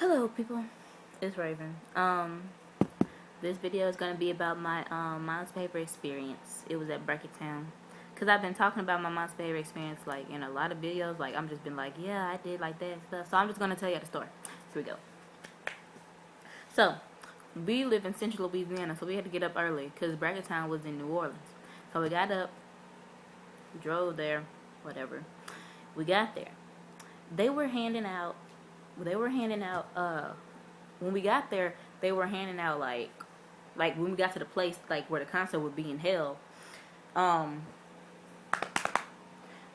Hello people, it's Raven. This video is gonna be about my Mindless Behavior experience. It was at Town. Cause I've been talking about my Mindless Behavior experience like in a lot of videos. Like I'm just been like, yeah, I did like that and stuff. So I'm just gonna tell you the story. Here we go. So we live in Central Louisiana, so we had to get up early because Town was in New Orleans. So we got up, drove there, whatever. We got there. They were handing out. When we got there, they were handing out like when we got to the place like where the concert was being held. Um,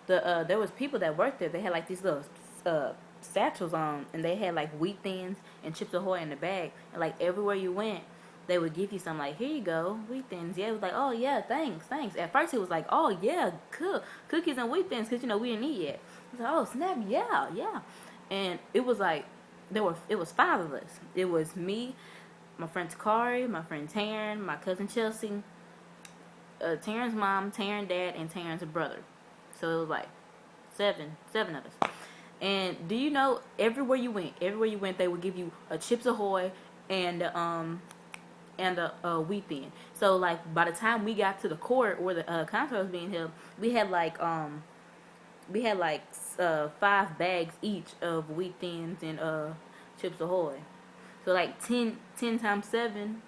there was people that worked there. They had like these little satchels on, and they had like wheat thins and Chips Ahoy in the bag. And like everywhere you went, they would give you some like, here you go, wheat thins. Yeah, it was like, oh yeah, thanks. At first it was like, oh yeah, cool, cookies and wheat thins, cause we didn't eat yet. I was like, oh snap, yeah. And it was like it was 5 of us. It was me, my friend Takari, my friend Taryn, my cousin Chelsea, Taryn's mom, Taryn's dad, and Taryn's brother. So it was like seven of us. And do you know, everywhere you went, they would give you a Chips Ahoy and a wheat thin. So like by the time we got to the court where the concert was being held, we had like 5 bags each of wheat thins and Chips Ahoy. So like 10 times 7.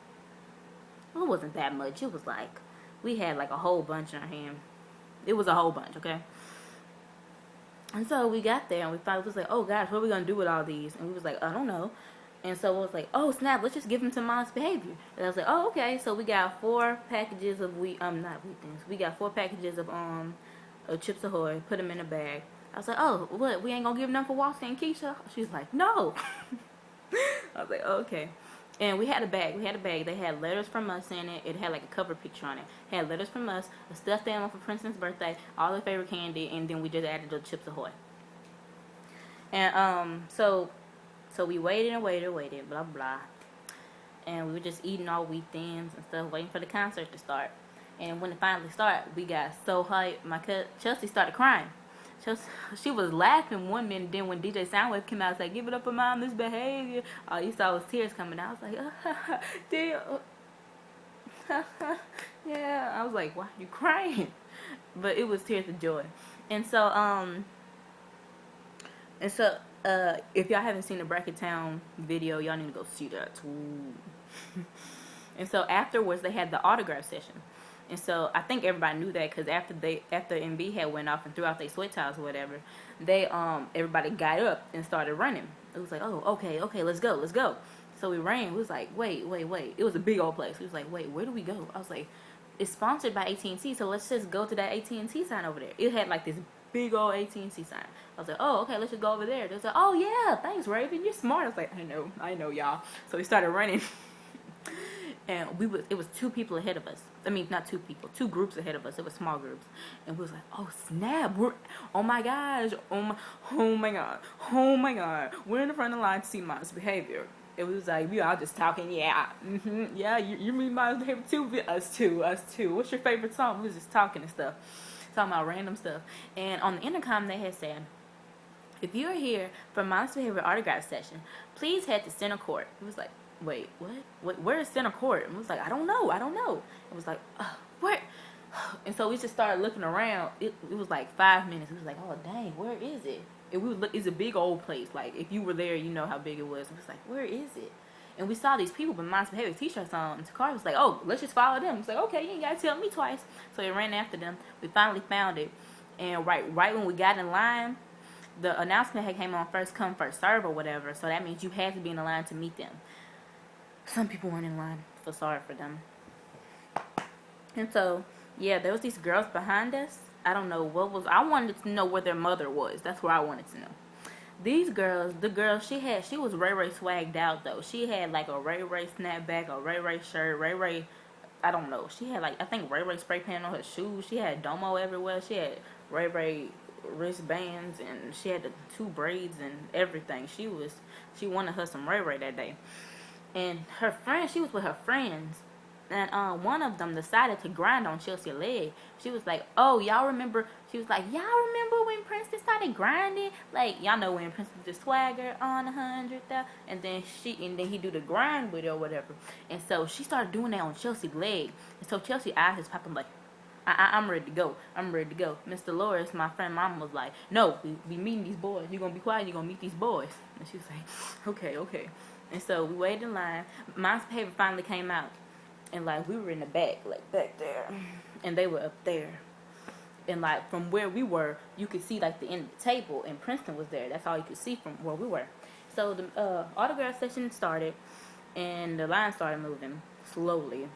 Well, it wasn't that much. It was like we had like a whole bunch in our hand. It was a whole bunch, okay? And so we got there and we finally was like, oh gosh, what are we gonna do with all these? And we was like, I don't know. And so it was like, oh snap, let's just give them to Mindless Behavior. And I was like, oh okay. So we got 4 packages of not wheat things. We got 4 packages of Chips Ahoy. Put them in a bag. I was like, oh, what? We ain't gonna give them for Walter and Keisha? She's like, no. I was like, oh, okay. And we had a bag. They had letters from us in it. It had like a cover picture on it. It had letters from us, a stuffed animal for Princeton's birthday, all their favorite candy, and then we just added the Chips Ahoy. And so we waited, blah blah, and we were just eating all wheat thins and stuff, waiting for the concert to start. And when it finally started, we got so hyped. My cousin Chelsea started crying. She was laughing one minute, then when DJ Soundwave came out, I was like, give it up for Mindless Behavior. All you saw was tears coming out. I was like, damn. Yeah, I was like, why are you crying? But it was tears of joy. And so if y'all haven't seen the Bracket Town video, y'all need to go see that too. And so afterwards, they had the autograph session. And so I think everybody knew that because after MB had went off and threw out their sweat towels or whatever, they everybody got up and started running. It was like, oh, okay, let's go. So we ran. We was like, wait. It was a big old place. We was like, wait, where do we go? I was like, it's sponsored by AT&T, so let's just go to that AT&T sign over there. It had like this big old AT&T sign. I was like, oh, okay, let's just go over there. They was like, oh yeah, thanks Raven, you're smart. I was like, I know y'all. So we started running. And it was 2 people ahead of us. I mean, not 2 people, 2 groups ahead of us. It was small groups. And we was like, oh snap, oh my gosh, oh my god, we're in the front of the line to see Mindless Behavior. It was like, we all just talking, yeah, yeah, you mean Mindless Behavior too? Us too. What's your favorite song? We was just talking and stuff, talking about random stuff. And on the intercom they had said, if you're here for Mindless Behavior autograph session, please head to center court. It was like, wait, what? Where is center court? And it was like, I don't know. It was like, where? And so we just started looking around. It was like 5 minutes. We was like, oh dang, where is it? And we would look. It's a big old place. Like if you were there, you know how big it was. It was like, where is it? And we saw these people with Mindless Behavior t-shirts on. And Takari was like, oh, let's just follow them. It's like, okay, you ain't gotta tell me twice. So we ran after them. We finally found it. And right when we got in line, the announcement had came on first come first serve or whatever. So that means you had to be in the line to meet them. Some people weren't in line. Feel sorry for them. And so, yeah, there was these girls behind us. I don't know what was. I wanted to know where their mother was. That's what I wanted to know. These girls, the girl she was Ray swagged out though. She had like a Ray snapback, a Ray shirt, Ray. I don't know. She had like I think Ray spray paint on her shoes. She had Domo everywhere. She had Ray wristbands and she had the 2 braids and everything. She wanted her some Ray that day. And her friend, she was with her friends. And one of them decided to grind on Chelsea's leg. She was like, "Oh, y'all remember?" She was like, "Y'all remember when Princeton started grinding? Like, y'all know when Princeton did swagger on 100,000, and then he do the grind with it or whatever." And so she started doing that on Chelsea's leg. And so Chelsea eyes his popping like, I'm ready to go. I'm ready to go. Mr. Loris, my friend mama was like, "No, we meeting these boys. You're gonna be quiet. You're gonna meet these boys." And she was like, okay. And so we waited in line. Mindless Behavior finally came out. And, like, we were in the back, like, back there. And they were up there. And, like, from where we were, you could see, like, the end of the table. And Princeton was there. That's all you could see from where we were. So the autograph session started. And the line started moving slowly.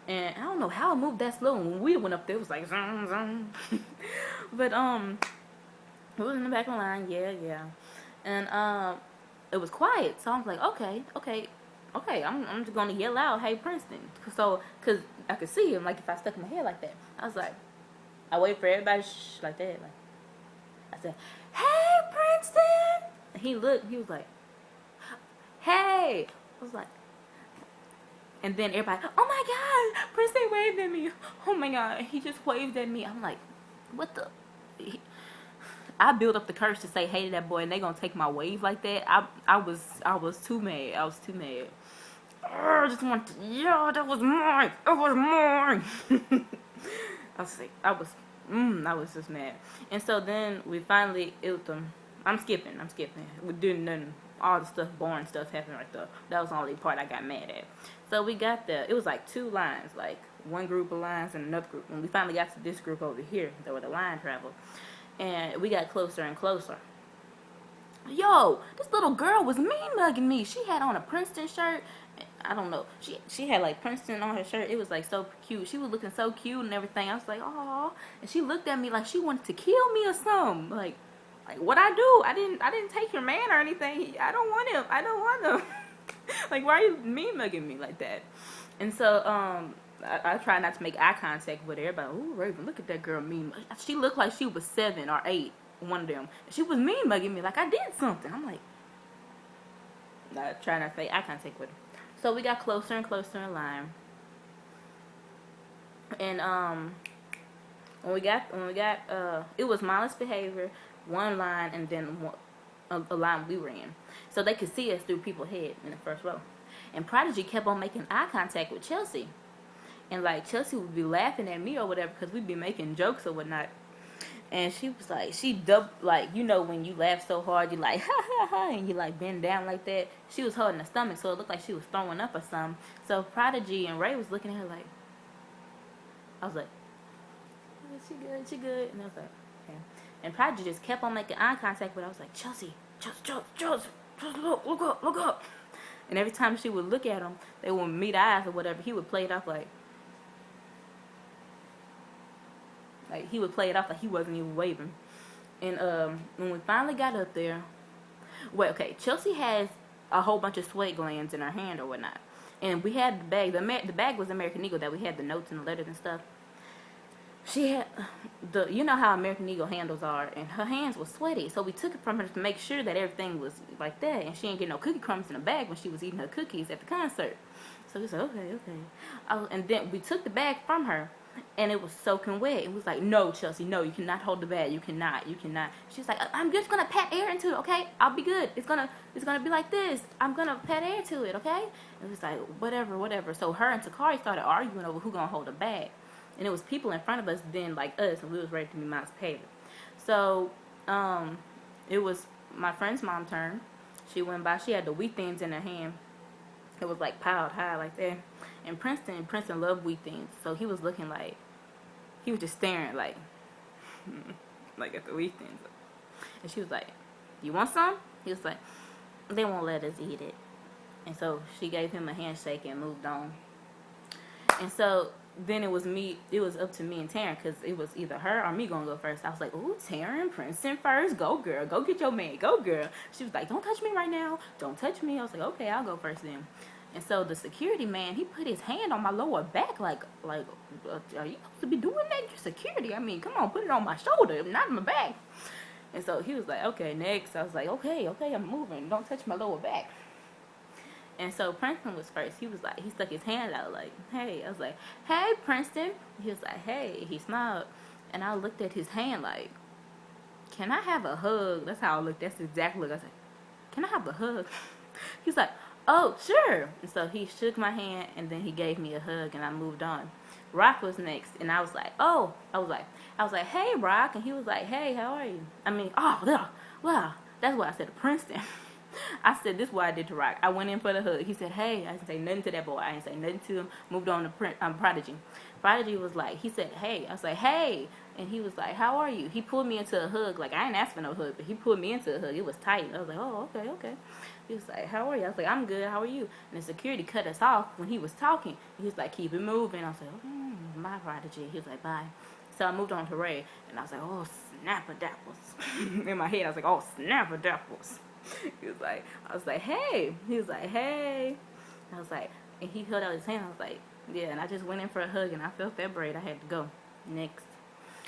And I don't know how it moved that slow. When we went up there, it was like, zoom, zoom. But, we was in the back of the line. Yeah. And, it was quiet. So I was like, okay, I'm just gonna yell out, "Hey, Princeton!" So, cause I could see him, like, if I stuck my head like that. I was like, I wait for everybody like that. Like, I said, "Hey, Princeton!" And he looked. He was like, "Hey!" I was like, and then everybody, "Oh my God, Princeton waved at me! Oh my God, he just waved at me!" I'm like, what the? I built up the courage to say hey to that boy, and they gonna take my wave like that. I was too mad. I was too mad. I just wanted to, yeah, that was mine. It was mine. I was just mad. And so then we finally, I'm skipping. We didn't nothing. All the stuff, boring stuff happened right there. That was the only part I got mad at. So we got there. It was like two lines, like one group of lines and another group. When we finally got to this group over here, where the line traveled. And we got closer and closer. Yo, this little girl was mean mugging me. She had on a Princeton shirt. I don't know. She had like Princeton on her shirt. It was like so cute. She was looking so cute and everything. I was like, "Oh," and she looked at me like she wanted to kill me or something. Like what I do? I didn't take your man or anything. I don't want him. Like, why are you mean mugging me like that? And so I try not to make eye contact with her. Everybody, "Ooh, Raven, look at that girl mean." She looked like she was 7 or 8, one of them. She was mean mugging me like I did something. I'm like, I try not to make eye contact with her. So we got closer and closer in line. And when we got it was Mindless Behavior, one line, and then a line we were in. So they could see us through people's head in the first row. And Prodigy kept on making eye contact with Chelsea. And, like, Chelsea would be laughing at me or whatever because we'd be making jokes or whatnot. And she was like, like, you know, when you laugh so hard, you like, ha, ha, ha, and you, like, bend down like that. She was holding her stomach, so it looked like she was throwing up or something. So Prodigy and Ray was looking at her like, I was like, oh, she good. And I was like, okay. And Prodigy just kept on making eye contact, but I was like, Chelsea, look up. And every time she would look at him, they would meet eyes or whatever, he would play it off like he would play it off like he wasn't even waving. And when we finally got up there, Chelsea has a whole bunch of sweat glands in her hand or whatnot. And we had the bag. The bag was American Eagle that we had the notes and the letters and stuff. She had you know how American Eagle handles are, and her hands were sweaty. So we took it from her to make sure that everything was like that, and she didn't get no cookie crumbs in the bag when she was eating her cookies at the concert. So we said, okay. And then we took the bag from her, and it was soaking wet. It was like, "No, Chelsea, no, you cannot hold the bag. You cannot. She's like, "I'm just gonna pat air into it, okay? I'll be good. It's gonna be like this. I'm gonna pat air to it, okay?" And it was like, whatever. So her and Takari started arguing over who gonna hold the bag. And it was people in front of us, then like us, and we was ready to be Mindless Behavior. So, it was my friend's mom's turn. She went by. She had the wheat things in her hand. It was like piled high like that. And Princeton loved wheat things, so he was looking like, he was just staring like at the wheat things. And she was like, "You want some?" He was like, "They won't let us eat it." And so she gave him a handshake and moved on. And so then it was up to me and Taryn, because it was either her or me gonna go first. I was like, "Ooh, Taryn, Princeton first. Go, girl. Go get your man. Go, girl." She was like, "Don't touch me right now. Don't touch me." I was like, "Okay, I'll go first then." And so the security man, he put his hand on my lower back like, are you supposed to be doing that? You're security. I mean, come on, put it on my shoulder, not my back. And so he was like, "Okay, next." I was like, okay, I'm moving. Don't touch my lower back. And so Princeton was first. He was like, he stuck his hand out like, hey. I was like, hey, Princeton. He was like, hey. He smiled. And I looked at his hand like, can I have a hug? That's how I looked. That's exactly what I was like, can I have a hug? He was like, oh, sure. And so he shook my hand, and then he gave me a hug, and I moved on. Rock was next, and I was like, hey, Rock. And he was like, hey, how are you? I mean, oh, well, that's what I said to Princeton. I said, this is what I did to Rock. I went in for the hug. He said, hey. I didn't say nothing to that boy. I didn't say nothing to him. Moved on to Prodigy. Prodigy was like, he said, hey. I was like, hey. And he was like, how are you? He pulled me into a hug. Like, I didn't ask for no hug, but he pulled me into a hug. It was tight. I was like, oh, okay. He was like, how are you? I was like, I'm good. How are you? And the security cut us off when he was talking. He was like, keep it moving. I was like, my Prodigy. He was like, bye. So I moved on to Ray. And I was like, oh, snap-a-dapples. In my head, I was like, oh, snap-a-dapples. I was like, hey. He was like, hey. I was like, and he held out his hand. I was like, yeah. And I just went in for a hug, and I felt that braid. I had to go. Next.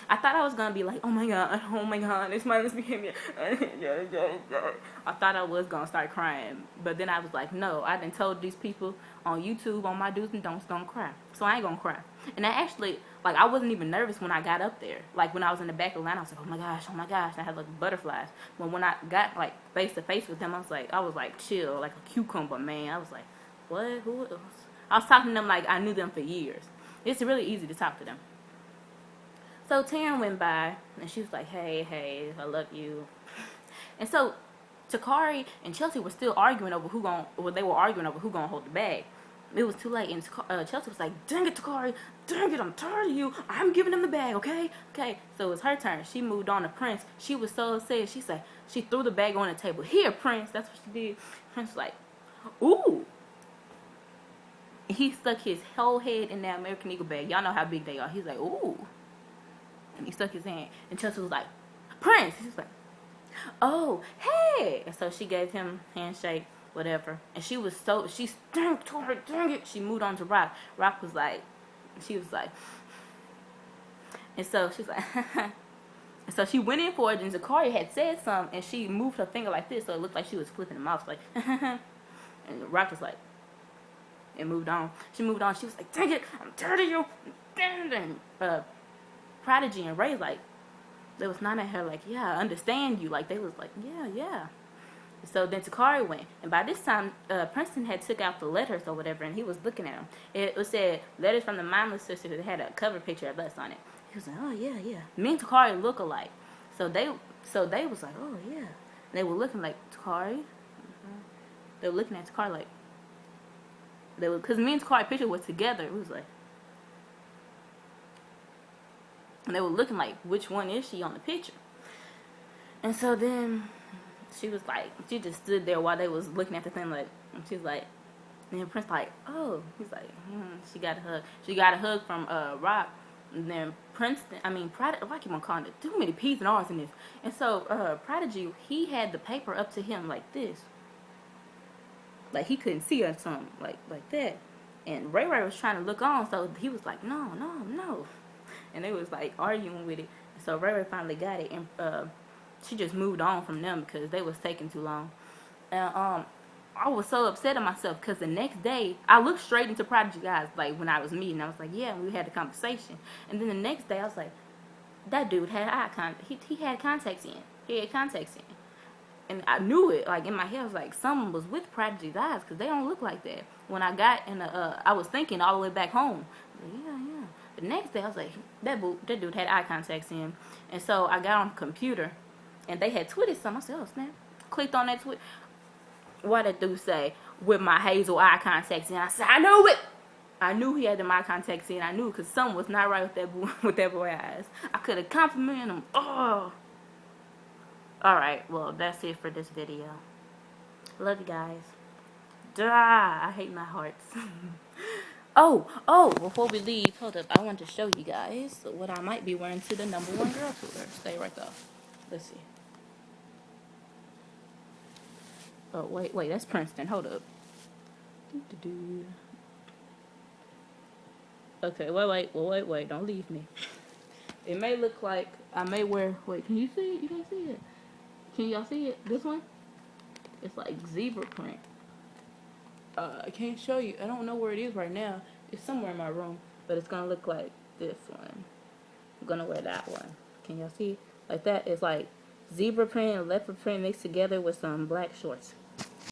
I thought I was going to be like, oh my God, it's Mindless behavior. I thought I was going to start crying. But then I was like, no, I done told these people on YouTube, on my do's and don'ts, don't cry. So I ain't going to cry. And I actually, like, I wasn't even nervous when I got up there. Like, when I was in the back of the line, I was like, oh my gosh. And I had, like, butterflies. But when I got, like, face to face with them, I was like, chill, like a cucumber, man. I was like, what? Who else? I was talking to them like I knew them for years. It's really easy to talk to them. So Taryn went by, and she was like, hey, I love you. And so Takari and Chelsea were still arguing over who gonna hold the bag. It was too late, and Chelsea was like, dang it, Takari, dang it, I'm tired of you. I'm giving him the bag, okay? So it was her turn. She moved on to Prince. She was so upset. She threw the bag on the table. Here, Prince. That's what she did. Prince was like, ooh. He stuck his whole head in that American Eagle bag. Y'all know how big they are. He's like, ooh. And he stuck his hand. And Chelsea was like, Prince. He was like, oh, hey. And so she gave him handshake, whatever. And she stank to her, dang it. She moved on to Rock. Rock was like, and so she's like, and so she went in for it, and Zakari had said something, and she moved her finger like this, so it looked like she was flipping him off, like, and Rock was like, and moved on. She moved on. She was like, dang it, I'm tired of you. And Prodigy and Ray, like, they was not at her like, yeah, I understand you. Like, they was like, yeah. So then Takari went. And by this time, Princeton had took out the letters or whatever, and he was looking at them. It said, letters from the Mindless Sisters. It had a cover picture of us on it. He was like, oh, yeah. Me and Takari look alike. So they was like, oh, yeah. And they were looking like, Takari? They were looking at Takari like, because me and Takari picture was together. It was like, and they were looking like, which one is she on the picture? And so then she was like, she just stood there while they was looking at the thing, like, and she was like, and then Prince like, oh, he's like, she got a hug. She got a hug from Rock. And then Princeton, Prodigy, I keep on calling it, too many P's and R's in this. And so Prodigy, he had the paper up to him like this. Like, he couldn't see or something, like that. And Ray was trying to look on, so he was like, no. And they was like arguing with it. So Ray finally got it, and she just moved on from them because they was taking too long. And I was so upset at myself because the next day I looked straight into Prodigy eyes, like when I was meeting. I was like, yeah, and we had a conversation. And then the next day I was like, that dude had eye contact. He had contacts in. And I knew it, like, in my head. I was like, someone was with Prodigy's eyes because they don't look like that. When I got in I was thinking all the way back home. Like, yeah. The next day, I was like, that dude had eye contacts in. And so I got on the computer, and they had tweeted something. I said, oh, snap. Clicked on that tweet. What did dude say? With my hazel eye contacts in. I said, I knew it. I knew he had them eye contacts in. I knew because something was not right with that boy's eyes. I could have complimented him. Oh. Alright, well, that's it for this video. Love you guys. I hate my hearts. Oh, before we leave, hold up. I want to show you guys what I might be wearing to the #1 girl tour. Stay right there. Let's see. Oh, wait, that's Princeton. Hold up. Okay, wait, don't leave me. It may look like I may wear, wait, can you see it? You can't see it. Can y'all see it? This one? It's like zebra print. I can't show you. I don't know where it is right now. It's somewhere in my room, but it's gonna look like this one. I'm gonna wear that one. Can y'all see? Like that is like zebra print and leopard print mixed together with some black shorts.